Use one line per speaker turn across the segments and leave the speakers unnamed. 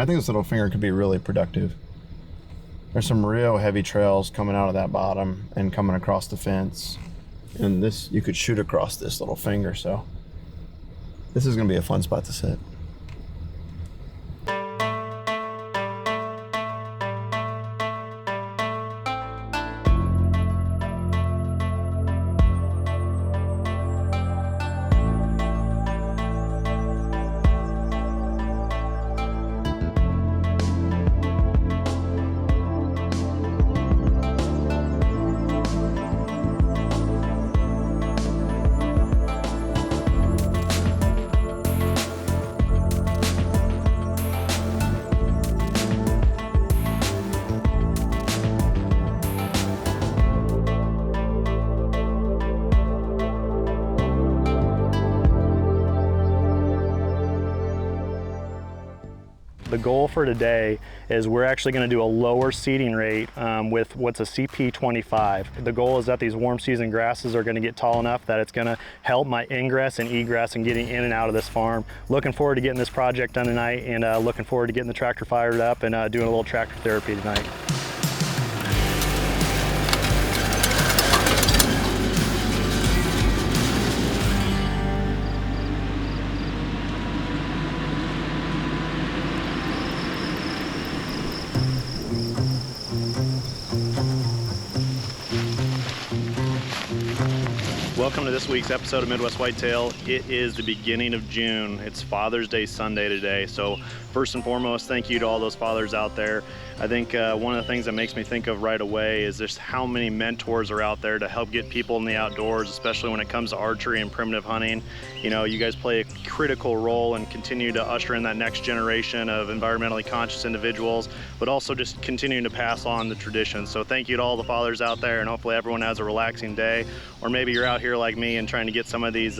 I think this little finger could be really productive. There's some real heavy trails coming out of that bottom and coming across the fence. And this, you could shoot across this little finger, so this is gonna be a fun spot to sit.
The goal for today is we're actually going to do a lower seeding rate with what's a CP25. The goal is that these warm season grasses are going to get tall enough that it's going to help my ingress and egress and getting in and out of this farm. Looking forward to getting this project done tonight, and looking forward to getting the tractor fired up and doing a little tractor therapy tonight. Welcome to this week's episode of Midwest Whitetail. It is the beginning of June. It's Father's Day Sunday today. So first and foremost, thank you to all those fathers out there. I think one of the things that makes me think of right away is just how many mentors are out there to help get people in the outdoors, especially when it comes to archery and primitive hunting. You know, you guys play a critical role and continue to usher in that next generation of environmentally conscious individuals, but also just continuing to pass on the tradition. So thank you to all the fathers out there, and hopefully everyone has a relaxing day, or maybe you're out here like me and trying to get some of these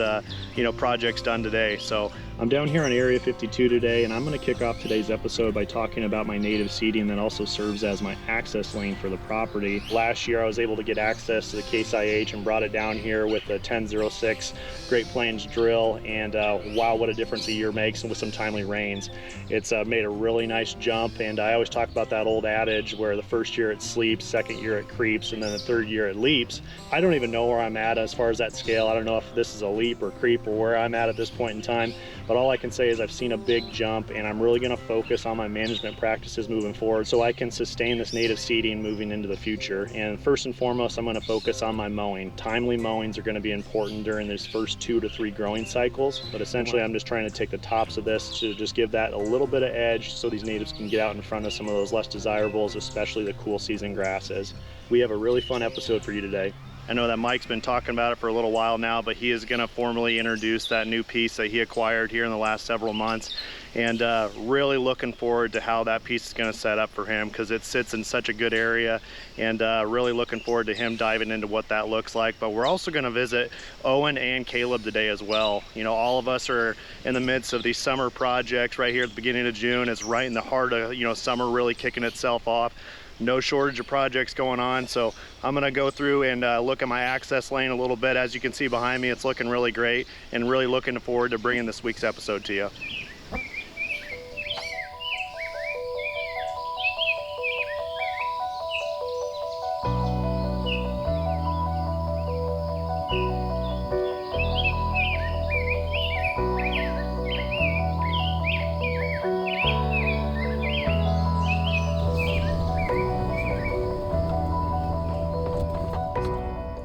projects done today. So I'm down here on Area 52 today, and I'm going to kick off today's episode by talking about my native seeding that also serves as my access lane for the property. Last year I was able to get access to the Case IH and brought it down here with the 1006 Great Plains drill, and wow, what a difference a year makes, and with some timely rains. It's made a really nice jump, and I always talk about that old adage where the first year it sleeps, second year it creeps, and then the third year it leaps. I don't even know where I'm at as far as that scale. I don't know if this is a leap or creep or where I'm at this point in time, but all I can say is I've seen a big jump, and I'm really going to focus on my management practices moving forward so I can sustain this native seeding moving into the future. And first and foremost, I'm going to focus on my mowing. Timely mowings are going to be important during these first 2 to 3 growing cycles, but essentially I'm just trying to take the tops of this to just give that a little bit of edge so these natives can get out in front of some of those less desirables, especially the cool season grasses. We have a really fun episode for you today. I know that Mike's been talking about it for a little while now, but he is going to formally introduce that new piece that he acquired here in the last several months, and really looking forward to how that piece is going to set up for him, because it sits in such a good area, and really looking forward to him diving into what that looks like. But we're also going to visit Owen and Kaleb today as well. You know, all of us are in the midst of these summer projects right here at the beginning of June. It's right in the heart of, you know, summer really kicking itself off. No shortage of projects going on, so I'm going to go through and look at my access lane a little bit. As you can see behind me, it's looking really great, and really looking forward to bringing this week's episode to you.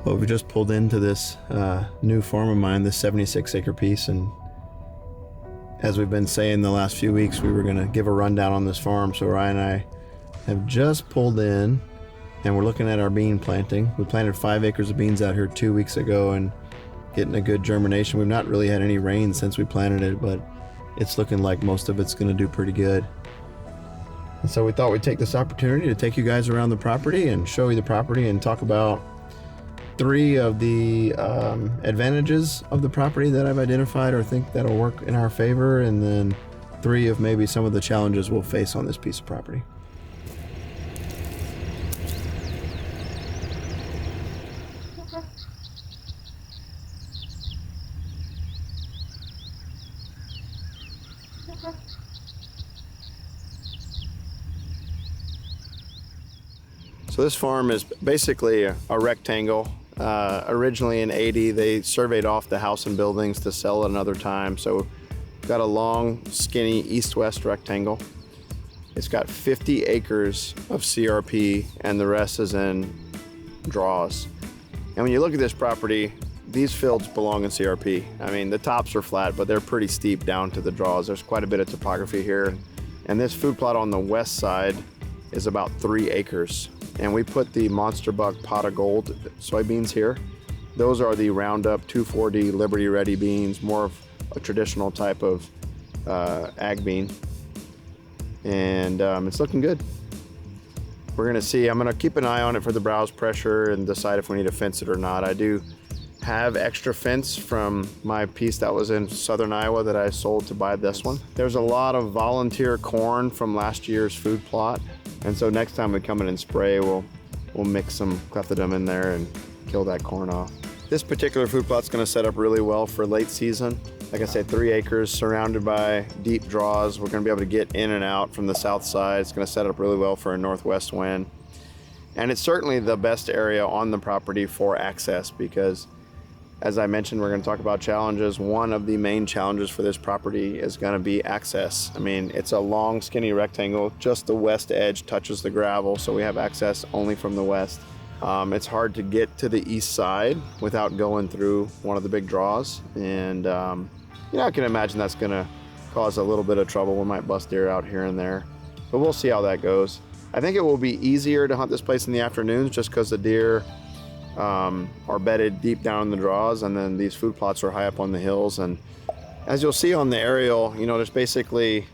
Well, we just pulled into this new farm of mine, this 76 acre piece, and as we've been saying the last few weeks, we were going to give a rundown on this farm. So Ryan and I have just pulled in, and we're looking at our bean planting. We planted 5 acres of beans out here 2 weeks ago and getting a good germination. We've not really had any rain since we planted it, but it's looking like most of it's going to do pretty good. And so we thought we'd take this opportunity to take you guys around the property and show you the property and talk about 3 of the advantages of the property that I've identified or think that'll work in our favor, and then 3 of maybe some of the challenges we'll face on this piece of property. So this farm is basically a rectangle. Originally in '80, they surveyed off the house and buildings to sell at another time. So got a long, skinny east-west rectangle. It's got 50 acres of CRP and the rest is in draws. And when you look at this property, these fields belong in CRP. I mean, the tops are flat, but they're pretty steep down to the draws. There's quite a bit of topography here. And this food plot on the west side is about 3 acres. And we put the Monster Buck Pot of Gold soybeans here. Those are the Roundup 240 Liberty Ready beans, more of a traditional type of ag bean. And it's looking good. We're gonna see, I'm gonna keep an eye on it for the browse pressure and decide if we need to fence it or not. I do have extra fence from my piece that was in southern Iowa that I sold to buy this one. There's a lot of volunteer corn from last year's food plot. And so next time we come in and spray, we'll mix some clethodim in there and kill that corn off. This particular food plot's gonna set up really well for late season. Like I said, 3 acres surrounded by deep draws. We're gonna be able to get in and out from the south side. It's gonna set up really well for a northwest wind. And it's certainly the best area on the property for access because, as I mentioned, we're gonna talk about challenges. One of the main challenges for this property is gonna be access. I mean, it's a long, skinny rectangle. Just the west edge touches the gravel, so we have access only from the west. It's hard to get to the east side without going through one of the big draws. And I can imagine that's gonna cause a little bit of trouble. We might bust deer out here and there, but we'll see how that goes. I think it will be easier to hunt this place in the afternoons just because the deer are bedded deep down in the draws, and then these food plots are high up on the hills. And as you'll see on the aerial, there's basically,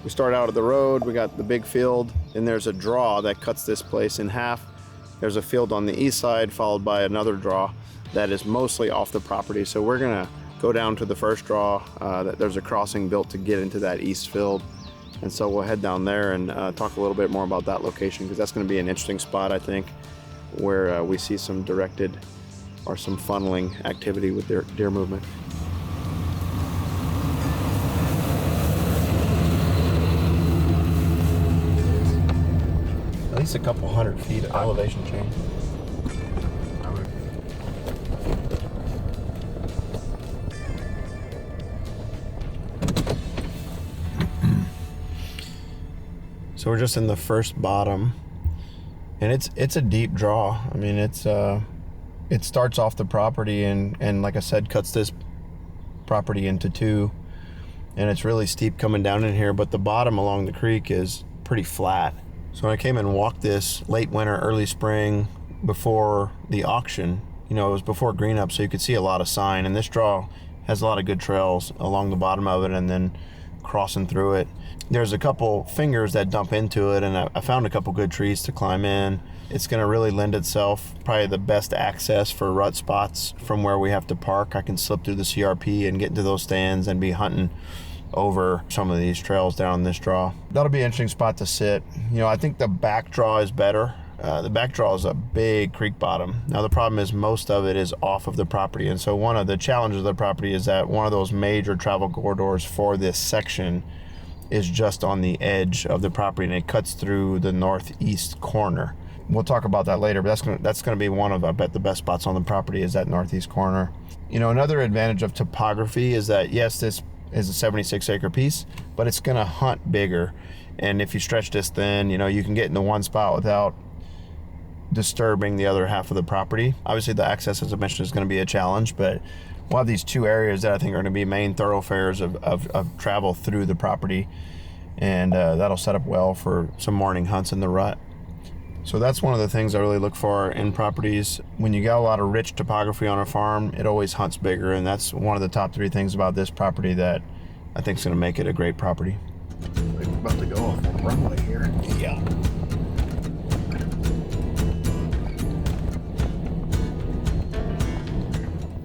we start out at the road, we got the big field, and there's a draw that cuts this place in half. There's a field on the east side followed by another draw that is mostly off the property. So we're gonna go down to the first draw. There's a crossing built to get into that east field. And so we'll head down there and talk a little bit more about that location because that's gonna be an interesting spot, I think, where we see some directed or some funneling activity with deer movement. At least a couple 100 feet of elevation change. So we're just in the first bottom, and it's a deep draw. I mean, it starts off the property and like I said, cuts this property into 2, and it's really steep coming down in here, but the bottom along the creek is pretty flat. So when I came and walked this late winter, early spring, before the auction, it was before green up, so you could see a lot of sign, and this draw has a lot of good trails along the bottom of it and then crossing through it. There's a couple fingers that dump into it, and I found a couple good trees to climb in. It's gonna really lend itself, probably the best access for rut spots from where we have to park. I can slip through the CRP and get into those stands and be hunting over some of these trails down this draw. That'll be an interesting spot to sit. I think the back draw is better. The back draw is a big creek bottom. Now the problem is most of it is off of the property, and so one of the challenges of the property is that one of those major travel corridors for this section is just on the edge of the property, and it cuts through the northeast corner. We'll talk about that later, but that's gonna be one of, I bet, the best spots on the property is that northeast corner. Another advantage of topography is that, yes, this is a 76 acre piece, but it's gonna hunt bigger. And if you stretch this thin, you can get into one spot without disturbing the other half of the property. Obviously the access, as I mentioned, is going to be a challenge, but we'll have these 2 areas that I think are going to be main thoroughfares of travel through the property, and that'll set up well for some morning hunts in the rut. So that's one of the things I really look for in properties. When you got a lot of rich topography on a farm, it always hunts bigger, and that's one of the top 3 things about this property that I think is going to make it a great property. We're about to go off on the runway here. Yeah.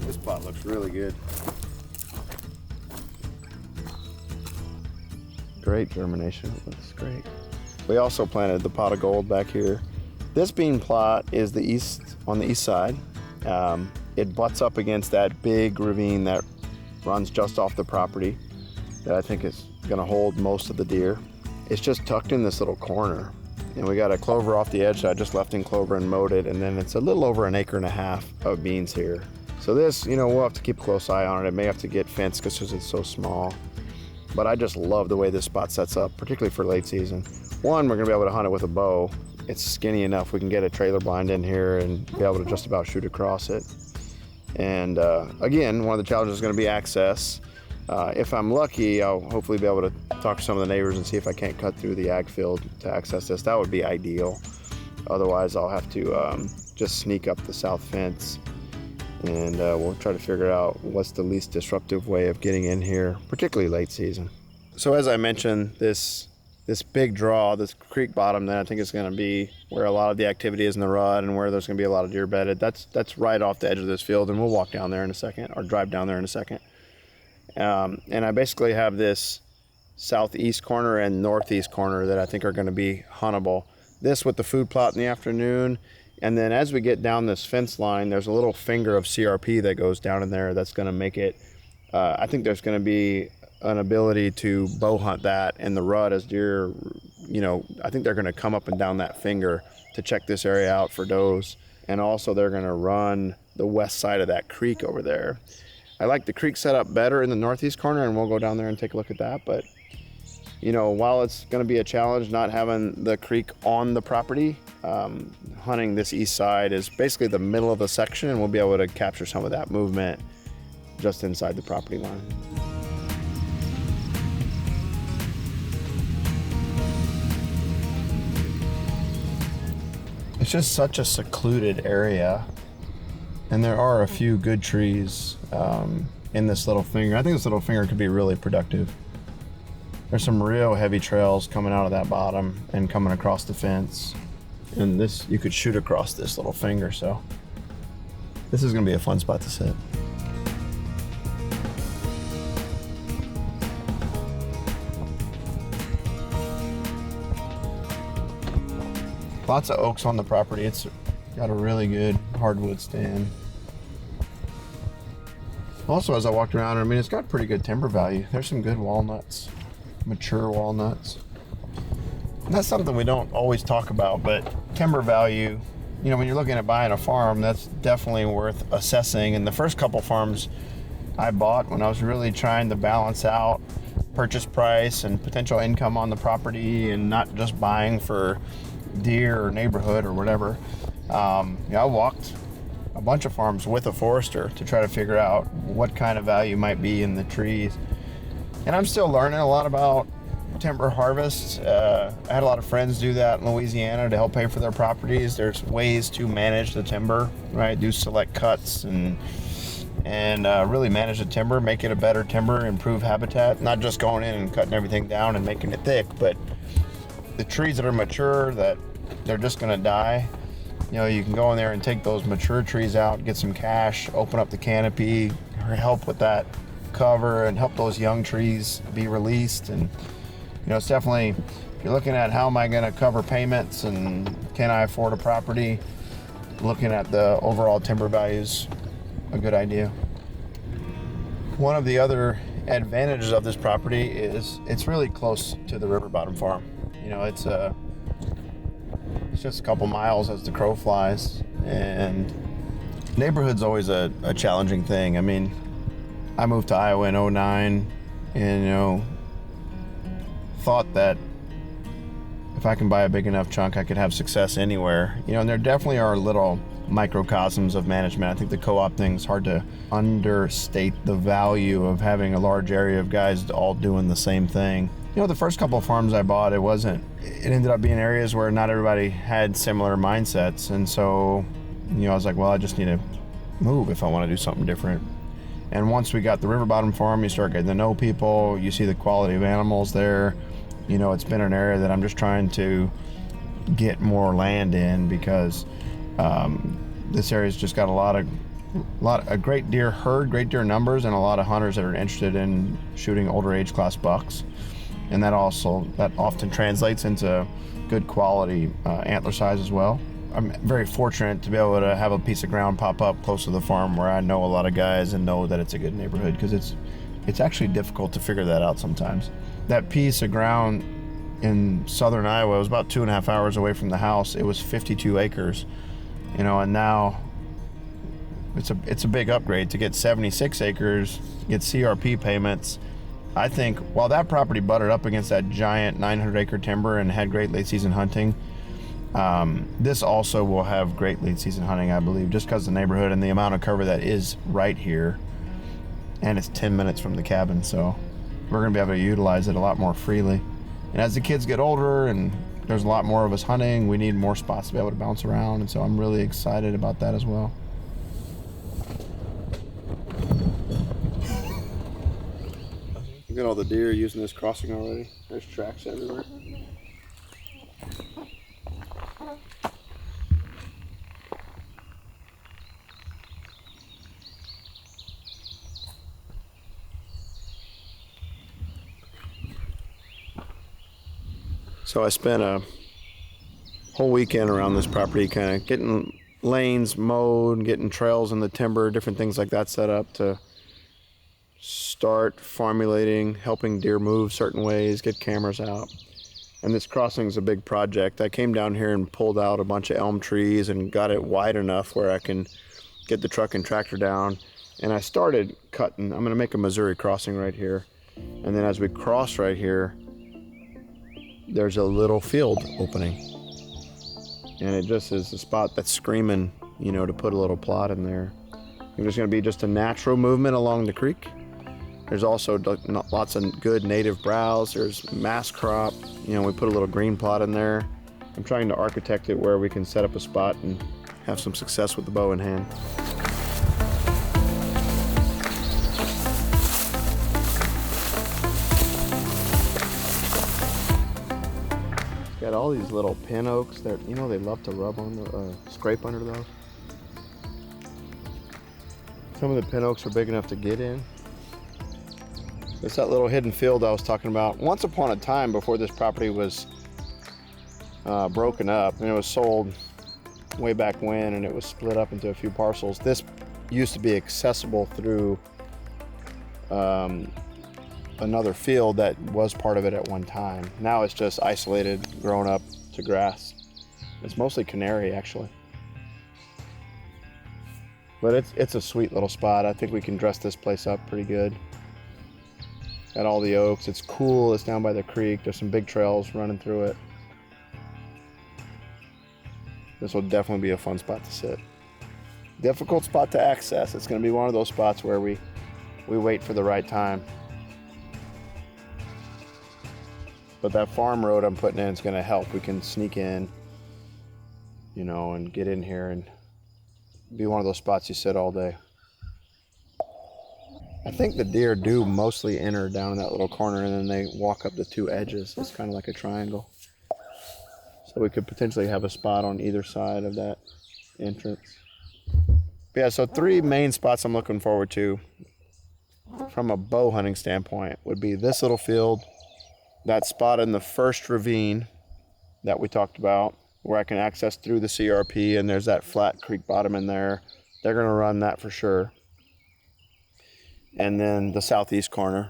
This spot looks really good. Great germination. It looks great. We also planted the pot of gold back here. This bean plot is on the east side. It butts up against that big ravine that runs just off the property that I think is gonna hold most of the deer. It's just tucked in this little corner. And we got a clover off the edge that I just left in clover and mowed it, and then it's a little over 1.5 acres of beans here. So this, we'll have to keep a close eye on it. It may have to get fenced because it's so small. But I just love the way this spot sets up, particularly for late season. One, we're gonna be able to hunt it with a bow. It's skinny enough we can get a trailer blind in here and be able to just about shoot across it. And again, one of the challenges is gonna be access. If I'm lucky, I'll hopefully be able to talk to some of the neighbors and see if I can't cut through the ag field to access this. That would be ideal. Otherwise, I'll have to just sneak up the south fence, and we'll try to figure out what's the least disruptive way of getting in here, particularly late season. So as I mentioned, this big draw, this creek bottom, that I think is going to be where a lot of the activity is in the rut and where there's going to be a lot of deer bedded. That's right off the edge of this field, and we'll walk down there in a second, or drive down there in a second. And I basically have this southeast corner and northeast corner that I think are going to be huntable. This with the food plot in the afternoon, and then as we get down this fence line, there's a little finger of CRP that goes down in there that's going to make it, I think there's going to be an ability to bow hunt that in the rut as deer, I think they're going to come up and down that finger to check this area out for does. And also they're going to run the west side of that creek over there. I like the creek set up better in the northeast corner, and we'll go down there and take a look at that. But, while it's going to be a challenge not having the creek on the property, hunting this east side is basically the middle of the section, and we'll be able to capture some of that movement just inside the property line. It's just such a secluded area, and there are a few good trees in this little finger. I think this little finger could be really productive. There's some real heavy trails coming out of that bottom and coming across the fence, and this, you could shoot across this little finger, so this is going to be a fun spot to sit. Lots of oaks on the property. It's got a really good hardwood stand. Also, as I walked around, it's got pretty good timber value. There's some good walnuts, mature walnuts. And that's something we don't always talk about, but timber value, when you're looking at buying a farm, that's definitely worth assessing. And the first couple farms I bought, when I was really trying to balance out purchase price and potential income on the property and not just buying for deer or neighborhood or whatever, I walked a bunch of farms with a forester to try to figure out what kind of value might be in the trees. And I'm still learning a lot about timber harvest. I had a lot of friends do that in Louisiana to help pay for their properties. There's ways to manage the timber, right? Do select cuts and really manage the timber, make it a better timber, improve habitat, not just going in and cutting everything down and making it thick, but the trees that are mature, that they're just going to die, you can go in there and take those mature trees out, get some cash, open up the canopy, or help with that cover and help those young trees be released. And it's definitely, if you're looking at how am I going to cover payments and can I afford a property, looking at the overall timber values, a good idea. One of the other advantages of this property is it's really close to the river bottom farm. It's just a couple miles as the crow flies, and neighborhood's always a challenging thing. I moved to Iowa in 2009, and thought that if I can buy a big enough chunk, I could have success anywhere. And there definitely are little microcosms of management. I think the co-op thing's hard to understate the value of having a large area of guys all doing the same thing. The first couple of farms I bought, it ended up being areas where not everybody had similar mindsets. And so, I was like, well, I just need to move if I want to do something different. And once we got the river bottom farm, you start getting to know people, you see the quality of animals there. It's been an area that I'm just trying to get more land in, because this area's just got a great deer herd, great deer numbers, and a lot of hunters that are interested in shooting older age class bucks. And that often translates into good quality antler size as well. I'm very fortunate to be able to have a piece of ground pop up close to the farm where I know a lot of guys and know that it's a good neighborhood, because it's actually difficult to figure that out sometimes. That piece of ground in southern Iowa. It was about 2.5 hours away from the house. It was 52 acres, you know, and now it's a big upgrade to get 76 acres, get CRP payments. I think while that property butted up against that giant 900-acre timber and had great late season hunting, this also will have great late season hunting, I believe, just because of the neighborhood and the amount of cover that is right here. And it's 10 minutes from the cabin, so we're gonna be able to utilize it a lot more freely. And as the kids get older and there's a lot more of us hunting, we need more spots to be able to bounce around, and so I'm really excited about that as well. Look at all the deer using this crossing already. There's tracks everywhere. So I spent a whole weekend around this property, kind of getting lanes mowed, getting trails in the timber, different things like that set up to start formulating, helping deer move certain ways, get cameras out. And this crossing is a big project. I came down here and pulled out a bunch of elm trees and got it wide enough where I can get the truck and tractor down. And I started cutting. I'm gonna make a Missouri crossing right here. And then as we cross right here, there's a little field opening. And it just is a spot that's screaming, you know, to put a little plot in there. There's gonna be just a natural movement along the creek. There's also lots of good native browse. There's mass crop. You know, we put a little green plot in there. I'm trying to architect it where we can set up a spot and have some success with the bow in hand. Got all these little pin oaks that, you know, they love to rub on the, scrape under those. Some of the pin oaks are big enough to get in. It's that little hidden field I was talking about. Once upon a time, before this property was broken up, and it was sold way back when, and it was split up into a few parcels, this used to be accessible through another field that was part of it at one time. Now it's just isolated, grown up to grass. It's mostly canary, actually. But it's a sweet little spot. I think we can dress this place up pretty good. Got all the oaks. It's cool. It's down by the creek. There's some big trails running through it. This will definitely be a fun spot to sit. Difficult spot to access. It's going to be one of those spots where we wait for the right time. But that farm road I'm putting in is going to help. We can sneak in, you know, and get in here and be one of those spots you sit all day. I think the deer do mostly enter down in that little corner and then they walk up the two edges. It's kind of like a triangle. So we could potentially have a spot on either side of that entrance. But yeah, so 3 main spots I'm looking forward to from a bow hunting standpoint would be this little field, that spot in the first ravine that we talked about, where I can access through the CRP, and there's that flat creek bottom in there. They're gonna run that for sure. And then the southeast corner.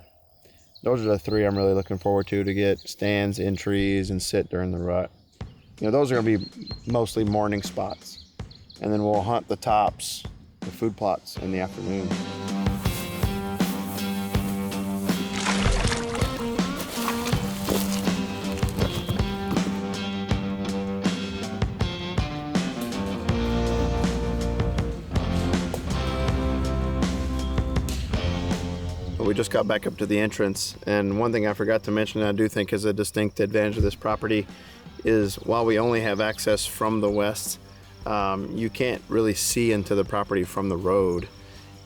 Those are the 3 I'm really looking forward to get stands in trees and sit during the rut. You know, those are gonna be mostly morning spots. And then we'll hunt the tops, the food plots in the afternoon. We just got back up to the entrance, and one thing I forgot to mention that I do think is a distinct advantage of this property is while we only have access from the west, you can't really see into the property from the road.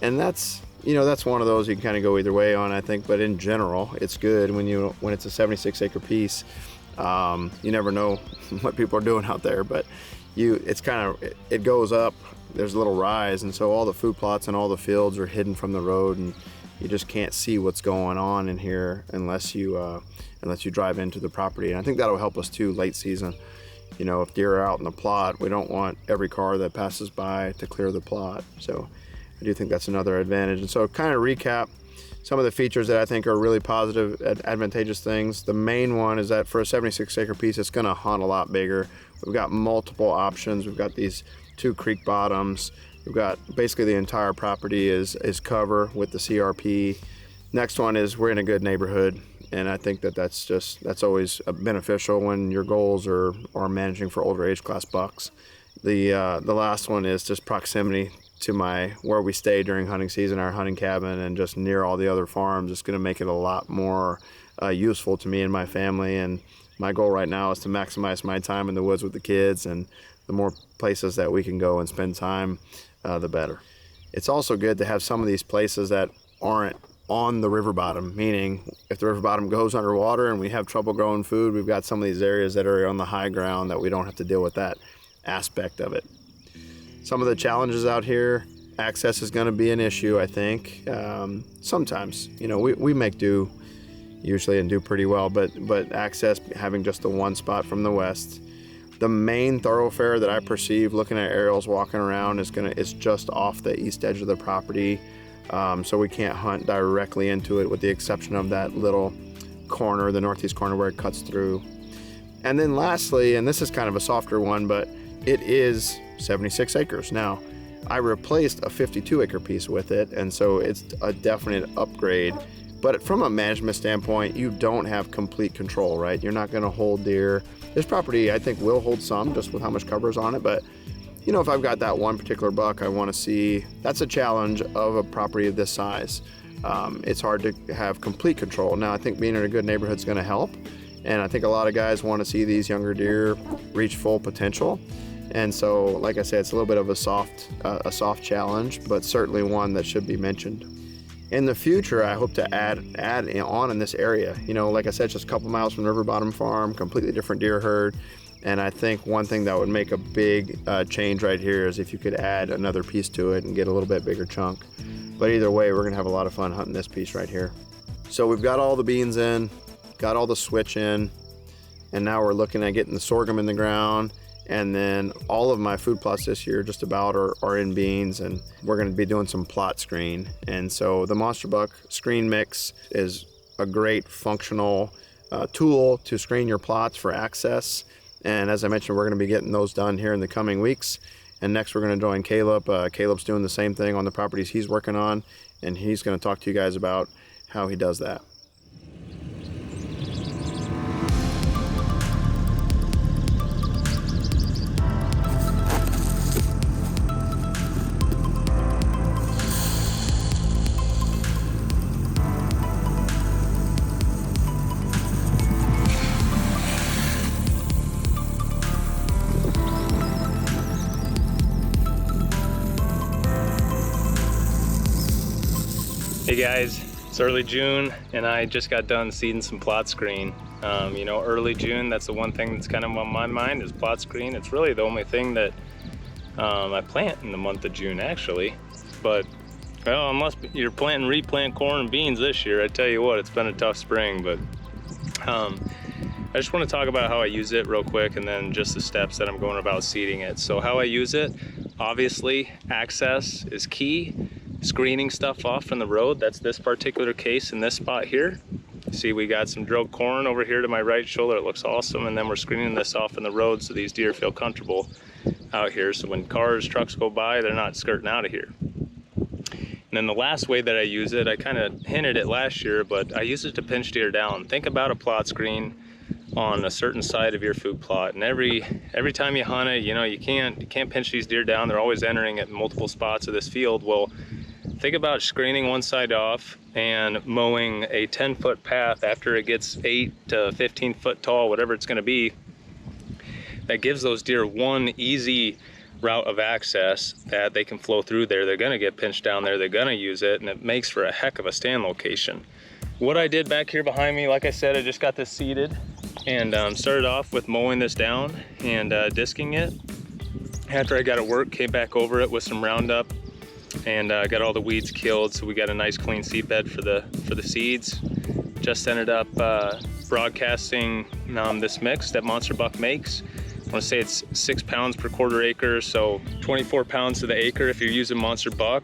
And that's, you know, that's one of those you can kind of go either way on, I think, but in general, it's good when it's a 76-acre piece. You never know what people are doing out there, but it goes up, there's a little rise, and so all the food plots and all the fields are hidden from the road, and you just can't see what's going on in here unless you drive into the property. And I think that'll help us too late season. You know, if deer are out in the plot, we don't want every car that passes by to clear the plot. So I do think that's another advantage. And so kind of recap, some of the features that I think are really positive, advantageous things. The main one is that for a 76 acre piece, it's going to hunt a lot bigger. We've got multiple options. We've got these 2 creek bottoms. We've got basically the entire property is cover with the CRP. Next one is we're in a good neighborhood, and I think that's always beneficial when your goals are managing for older age class bucks. The last one is just proximity to where we stay during hunting season, our hunting cabin, and just near all the other farms. It's going to make it a lot more useful to me and my family. And my goal right now is to maximize my time in the woods with the kids, and the more places that we can go and spend time, the better. It's also good to have some of these places that aren't on the river bottom, meaning if the river bottom goes underwater and we have trouble growing food, we've got some of these areas that are on the high ground that we don't have to deal with that aspect of it. Some of the challenges out here, access is going to be an issue, I think. Sometimes, we make do usually and do pretty well, but access, having just the one spot from the west. The main thoroughfare that I perceive looking at aerials walking around is just off the east edge of the property. So we can't hunt directly into it with the exception of that little corner, the northeast corner where it cuts through. And then lastly, and this is kind of a softer one, but it is 76 acres. Now, I replaced a 52 acre piece with it, and so it's a definite upgrade. But from a management standpoint, you don't have complete control, right? You're not going to hold deer. This property, I think, will hold some just with how much cover is on it, but if I've got that one particular buck I want to see, that's a challenge of a property of this size. It's hard to have complete control. Now, I think being in a good neighborhood is going to help, and I think a lot of guys want to see these younger deer reach full potential. And so, like I said, it's a little bit of a soft challenge, but certainly one that should be mentioned. In the future, I hope to add on in this area. Like I said, just a couple miles from the River Bottom Farm, completely different deer herd. And I think one thing that would make a big change right here is if you could add another piece to it and get a little bit bigger chunk. But either way, we're gonna have a lot of fun hunting this piece right here. So we've got all the beans in, got all the switch in, and now we're looking at getting the sorghum in the ground. And then all of my food plots this year just about are in beans, and we're going to be doing some plot screen. And so the Monster Buck screen mix is a great functional tool to screen your plots for access. And as I mentioned, we're going to be getting those done here in the coming weeks. And next we're going to join Kaleb. Caleb's doing the same thing on the properties he's working on, and he's going to talk to you guys about how he does that.
Hey guys, it's early June and I just got done seeding some plot screen. Early June, that's the one thing that's kind of on my mind is plot screen. It's really the only thing that I plant in the month of June actually. But, well, unless you're planting replant corn and beans this year, I tell you what, it's been a tough spring. But I just want to talk about how I use it real quick and then just the steps that I'm going about seeding it. So how I use it, obviously access is key. Screening stuff off from the road, that's this particular case in this spot here. See, we got some drilled corn over here to my right shoulder. It looks awesome. And then we're screening this off in the road so these deer feel comfortable out here. So when cars, trucks go by, they're not skirting out of here. And then the last way that I use it, I kind of hinted it last year, but I use it to pinch deer down. Think about a plot screen on a certain side of your food plot, and every time you hunt it, you can't pinch these deer down. They're always entering at multiple spots of this field. Well, think about screening one side off and mowing a 10-foot path after it gets 8 to 15 foot tall, whatever it's going to be. That gives those deer one easy route of access that they can flow through there. They're going to get pinched down there. They're going to use it, and it makes for a heck of a stand location. What I did back here behind me, like I said, I just got this seeded and started off with mowing this down and disking it. After I got it worked, came back over it with some Roundup and got all the weeds killed, so we got a nice clean seed bed for the seeds. Just ended up broadcasting this mix that Monster Buck makes want to say it's 6 pounds per quarter acre, so 24 pounds to the acre if you're using monster buck.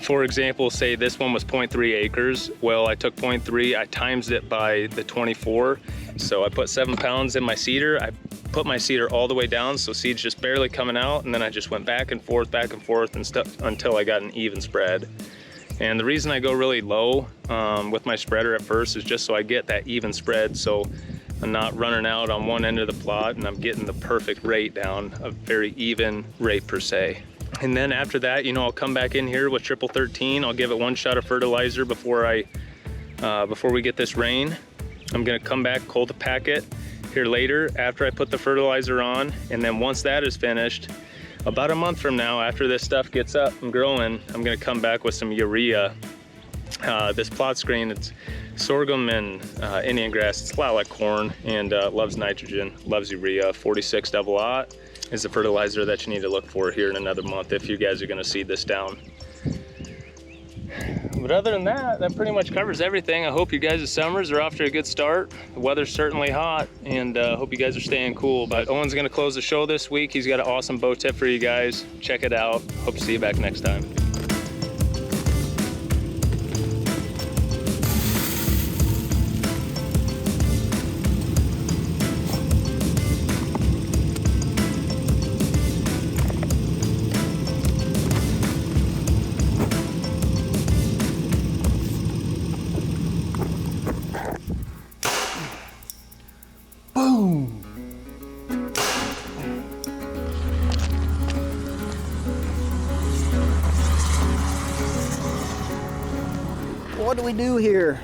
For example, say this one was 0.3 acres. Well, I took 0.3, I times it by the 24. So I put 7 pounds in my cedar. I put my cedar all the way down, so seed's just barely coming out, and then I just went back and forth and stuff until I got an even spread. And the reason I go really low with my spreader at first is just so I get that even spread, so I'm not running out on one end of the plot and I'm getting the perfect rate down, a very even rate per se. And then after that, you know, I'll come back in here with triple 13. I'll give it 1 shot of fertilizer before we get this rain. I'm gonna come back, cold the packet here later after I put the fertilizer on. And then once that is finished, about a month from now, after this stuff gets up and growing, I'm gonna come back with some urea. This plot screen, it's sorghum and Indian grass. It's a lot like corn and loves nitrogen, loves urea. 46 double aught is the fertilizer that you need to look for here in another month if you guys are gonna seed this down. But other than that, that pretty much covers everything. I hope you guys' summers are off to a good start. The weather's certainly hot, and hope you guys are staying cool. But Owen's gonna close the show this week. He's got an awesome bow tip for you guys. Check it out. Hope to see you back next time.
What do we do here?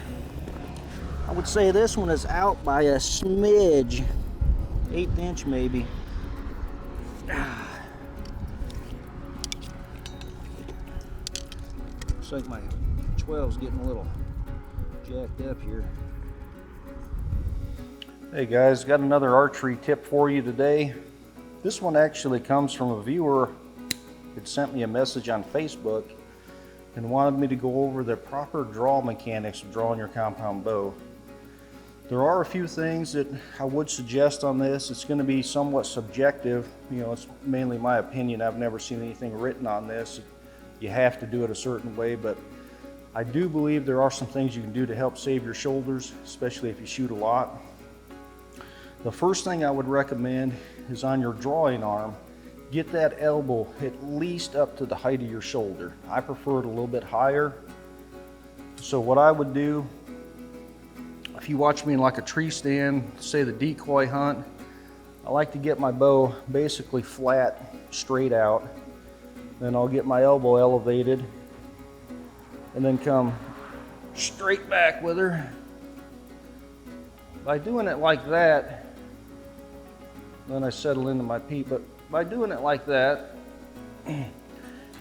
I would say this one is out by a smidge, 1/8 inch maybe. Looks like my 12's getting a little jacked up here. Hey guys, got another archery tip for you today. This one actually comes from a viewer that sent me a message on Facebook and wanted me to go over the proper draw mechanics of drawing your compound bow. There are a few things that I would suggest on this. It's going to be somewhat subjective. You know, it's mainly my opinion. I've never seen anything written on this. You have to do it a certain way, but I do believe there are some things you can do to help save your shoulders, especially if you shoot a lot. The first thing I would recommend is on your drawing arm, get that elbow at least up to the height of your shoulder. I prefer it a little bit higher. So what I would do, if you watch me in like a tree stand, say the decoy hunt, I like to get my bow basically flat, straight out. Then I'll get my elbow elevated and then come straight back with her. By doing it like that, then I settle into my peep, but by doing it like that,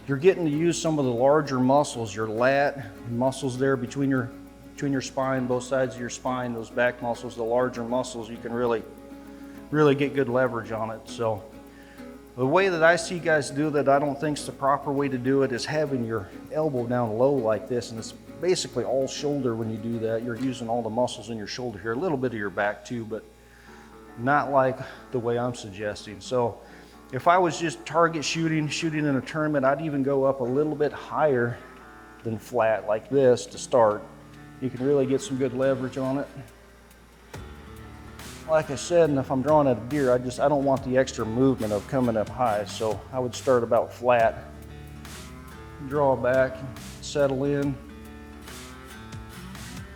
you're getting to use some of the larger muscles, your lat, muscles there between your spine, both sides of your spine, those back muscles, the larger muscles, you can really get good leverage on it. So the way that I see guys do that, I don't think is the proper way to do it, is having your elbow down low like this, and it's basically all shoulder when you do that. You're using all the muscles in your shoulder here, a little bit of your back too, but not like the way I'm suggesting. So if I was just target shooting in a tournament, I'd even go up a little bit higher than flat like this to start. You can really get some good leverage on it. Like I said, and if I'm drawing at a deer, I don't want the extra movement of coming up high, so I would start about flat, draw back, settle in,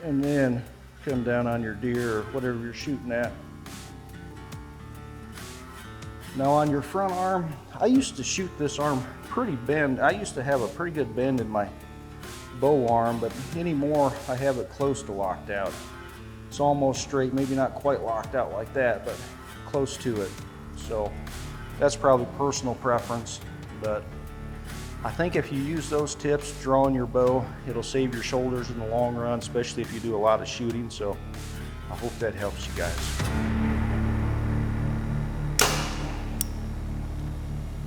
and then come down on your deer or whatever you're shooting at. Now on your front arm, I used to shoot this arm pretty bend. I used to have a pretty good bend in my bow arm, but anymore I have it close to locked out. It's almost straight, maybe not quite locked out like that, but close to it. So that's probably personal preference, but I think if you use those tips drawing your bow, it'll save your shoulders in the long run, especially if you do a lot of shooting. So I hope that helps you guys.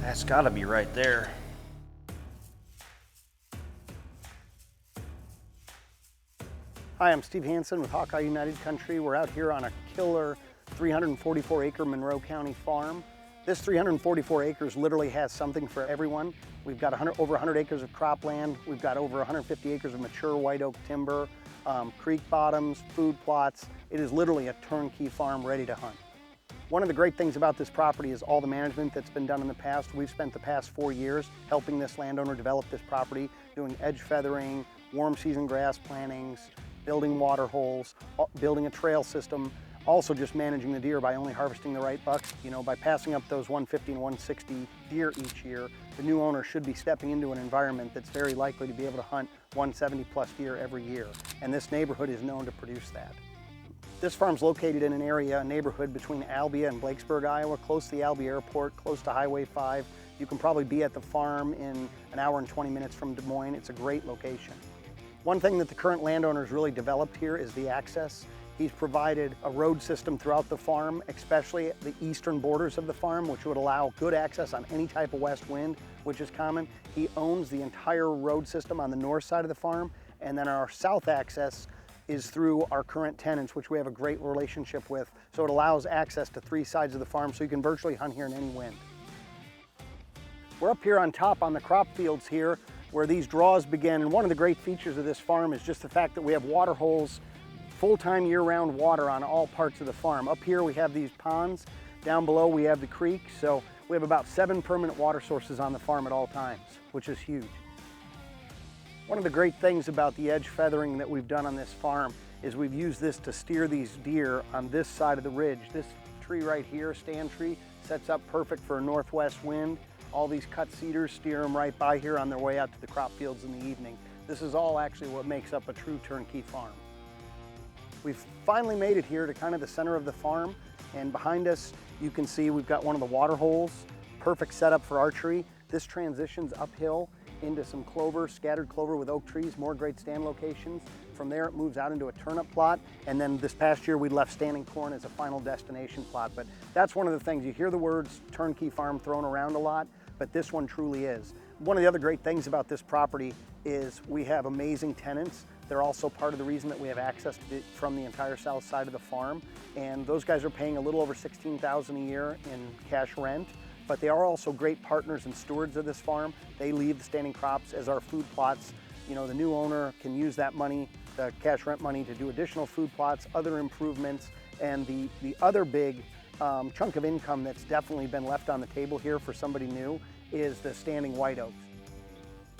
That's gotta be right there.
Hi, I'm Steve Hansen with Hawkeye United Country. We're out here on a killer 344 acre Monroe County farm. This 344 acres literally has something for everyone. We've got over 100 acres of cropland. We've got over 150 acres of mature white oak timber, creek bottoms, food plots. It is literally a turnkey farm ready to hunt. One of the great things about this property is all the management that's been done in the past. We've spent the past 4 years helping this landowner develop this property, doing edge feathering, warm season grass plantings, building water holes, building a trail system, also just managing the deer by only harvesting the right bucks. You know, by passing up those 150 and 160 deer each year, the new owner should be stepping into an environment that's very likely to be able to hunt 170 plus deer every year. And this neighborhood is known to produce that. This farm's located in an area, a neighborhood between Albia and Blakesburg, Iowa, close to the Albia Airport, close to Highway 5. You can probably be at the farm in an hour and 20 minutes from Des Moines. It's a great location. One thing that the current landowner's really developed here is the access. He's provided a road system throughout the farm, especially at the eastern borders of the farm, which would allow good access on any type of west wind, which is common. He owns the entire road system on the north side of the farm, and then our south access is through our current tenants, which we have a great relationship with. So it allows access to 3 sides of the farm, so you can virtually hunt here in any wind. We're up here on top on the crop fields here, where these draws begin. And one of the great features of this farm is just the fact that we have water holes, full-time year-round water on all parts of the farm. Up here we have these ponds. Down below we have the creek. So we have about 7 permanent water sources on the farm at all times, which is huge. One of the great things about the edge feathering that we've done on this farm is we've used this to steer these deer on this side of the ridge. This tree right here, stand tree, sets up perfect for a northwest wind. All these cut cedars steer them right by here on their way out to the crop fields in the evening. This is all actually what makes up a true turnkey farm. We've finally made it here to kind of the center of the farm, and behind us you can see we've got one of the water holes, perfect setup for archery. This transitions uphill into some clover, scattered clover with oak trees, more great stand locations. From there it moves out into a turnip plot, and then this past year we left standing corn as a final destination plot. But that's one of the things, you hear the words turnkey farm thrown around a lot, but this one truly is. One of the other great things about this property is we have amazing tenants. They're also part of the reason that we have access to from the entire south side of the farm, and those guys are paying a little over $16,000 a year in cash rent. But they are also great partners and stewards of this farm. They leave the standing crops as our food plots. You know, the new owner can use that money, the cash rent money, to do additional food plots, other improvements, and the other big chunk of income that's definitely been left on the table here for somebody new is the standing white oaks.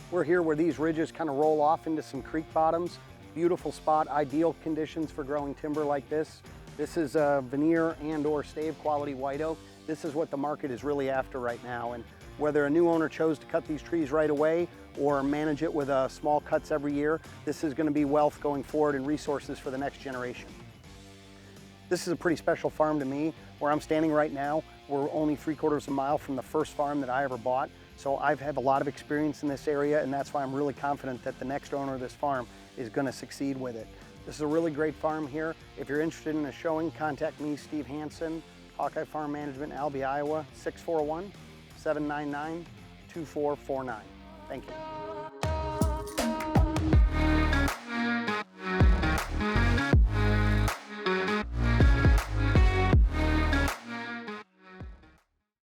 We're here where these ridges kind of roll off into some creek bottoms. Beautiful spot, ideal conditions for growing timber like this. This is a veneer and or stave quality white oak. This is what the market is really after right now, and whether a new owner chose to cut these trees right away or manage it with small cuts every year, this is going to be wealth going forward and resources for the next generation. This is a pretty special farm to me. Where I'm standing right now, we're only 3/4 mile from the first farm that I ever bought, so I've had a lot of experience in this area, and that's why I'm really confident that the next owner of this farm is going to succeed with it. This is a really great farm here. If you're interested in a showing, contact me, Steve Hansen, Hawkeye Farm Management, Albia, Iowa, 641-799-2449. Thank you.